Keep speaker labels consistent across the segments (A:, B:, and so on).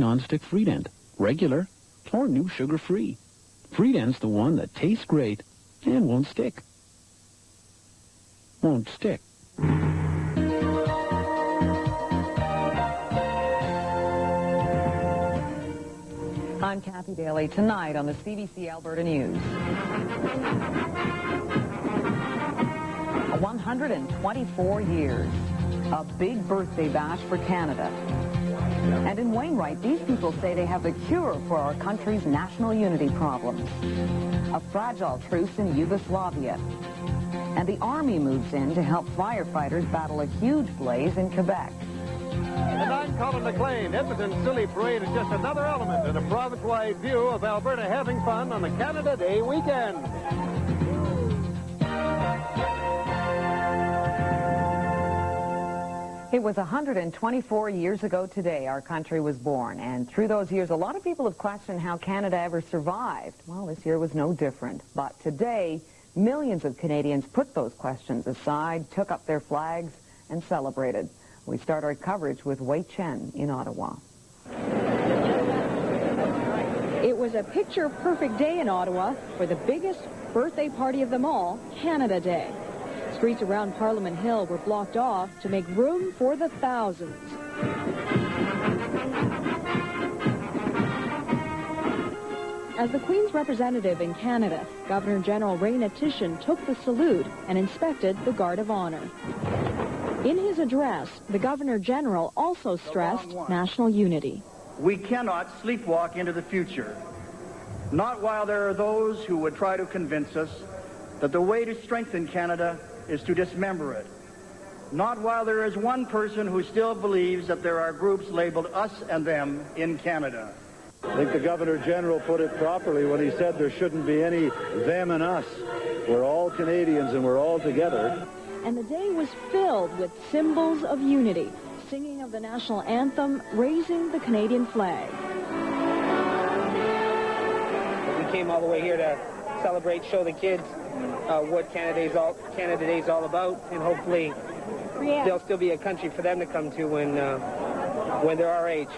A: nonstick Friedent, regular or new sugar-free. Friedent's the one that tastes great and won't stick. Won't stick.
B: I'm Kathy Daly. Tonight on the CBC Alberta News. 124 years. A big birthday bash for Canada. And in Wainwright, these people say they have the cure for our country's national unity problems. A fragile truce in Yugoslavia. And the Army moves in to help firefighters battle a huge blaze in Quebec.
C: And I'm Colin McLean. Edmonton's Silly Parade is just another element in a province-wide view of Alberta having fun on the Canada Day weekend.
B: It was 124 years ago today our country was born, and through those years a lot of people have questioned how Canada ever survived. Well, this year was no different, but today millions of Canadians put those questions aside, took up their flags, and celebrated. We start our coverage with Wei Chen in Ottawa.
D: It was a picture-perfect day in Ottawa for the biggest birthday party of them all, Canada Day. Streets around Parliament Hill were blocked off to make room for the thousands. As the Queen's representative in Canada, Governor General Raina Tishon took the salute and inspected the Guard of Honor. In his address, the Governor General also stressed national unity.
E: We cannot sleepwalk into the future, not while there are those who would try to convince us that the way to strengthen Canada is to dismember it, not while there is one person who still believes that there are groups labeled us and them in Canada.
F: I think the Governor General put it properly when he said there shouldn't be any them and us. We're all Canadians and we're all together.
D: And the day was filled with symbols of unity, singing of the national anthem, raising the Canadian flag.
G: We came all the way here to celebrate, show the kids what Canada Day is all about, and hopefully there'll still be a country for them to come to when they're our age.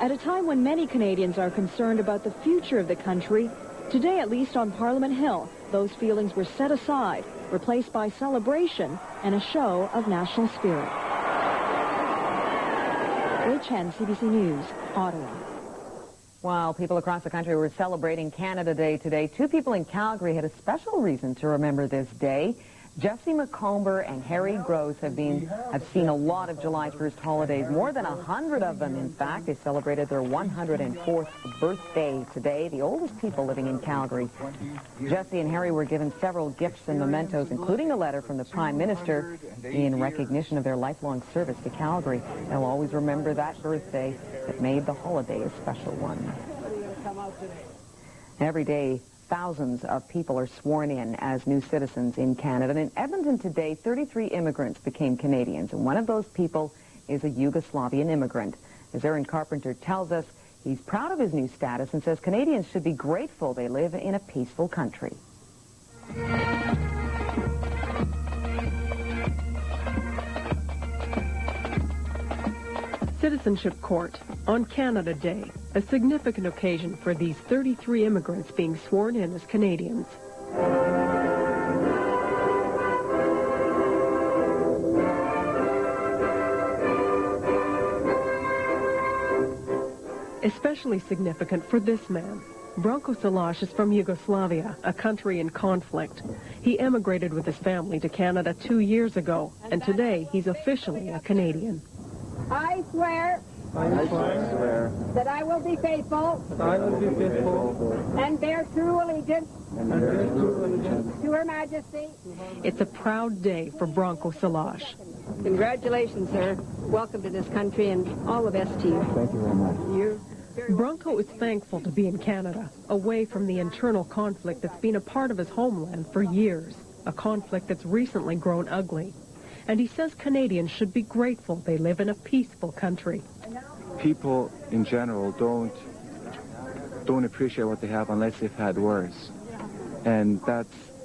D: At a time when many Canadians are concerned about the future of the country, today, at least on Parliament Hill, those feelings were set aside, replaced by celebration and a show of national spirit. Wei Chen, CBC News, Ottawa.
B: While people across the country were celebrating Canada Day today, two people in Calgary had a special reason to remember this day. Jesse McComber and Harry Gross have seen a lot of July 1st holidays, more than 100 of them, in fact. They celebrated their 104th birthday today, the oldest people living in Calgary. Jesse and Harry were given several gifts and mementos, including a letter from the Prime Minister in recognition of their lifelong service to Calgary. They'll always remember that birthday that made the holiday a special one. Every day, thousands of people are sworn in as new citizens in Canada. And in Edmonton today, 33 immigrants became Canadians, and one of those people is a Yugoslavian immigrant. As Aaron Carpenter tells us, he's proud of his new status and says Canadians should be grateful they live in a peaceful country.
H: Citizenship Court on Canada Day, a significant occasion for these 33 immigrants being sworn in as Canadians. Especially significant for this man. Branko Salaj is from Yugoslavia, a country in conflict. He emigrated with his family to Canada 2 years ago, and today he's officially a Canadian.
I: I swear that I will be faithful and bear true allegiance to Her Majesty.
H: It's a proud day for Branko Salaj.
I: Congratulations, sir. Welcome to this country and all the best to you.
F: Thank you very much.
H: Branko is thankful to be in Canada, away from the internal conflict that's been a part of his homeland for years, a conflict that's recently grown ugly. And he says Canadians should be grateful they live in a peaceful country.
J: People in general don't appreciate what they have unless they've had worse. And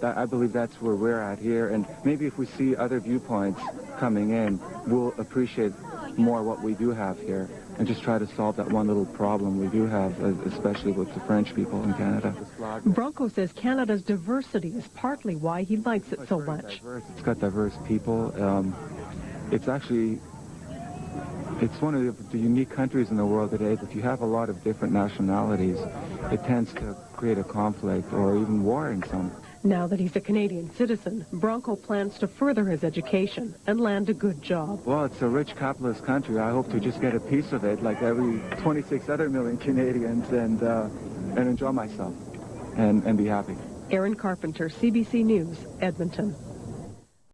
J: I believe that's where we're at here. And maybe if we see other viewpoints coming in, we'll appreciate more what we do have here. and just try to solve that one little problem we do have, especially with the French people in Canada.
H: Branko says Canada's diversity is partly why he likes it so much.
J: It's got diverse people. It's one of the unique countries in the world today. If you have a lot of different nationalities, it tends to create a conflict or even war in some.
H: Now that he's a Canadian citizen, Branko plans to further his education and land a good job.
J: Well, it's a rich capitalist country. I hope to just get a piece of it like every 26 other million Canadians and enjoy myself and be happy.
H: Erin Carpenter, CBC News, Edmonton.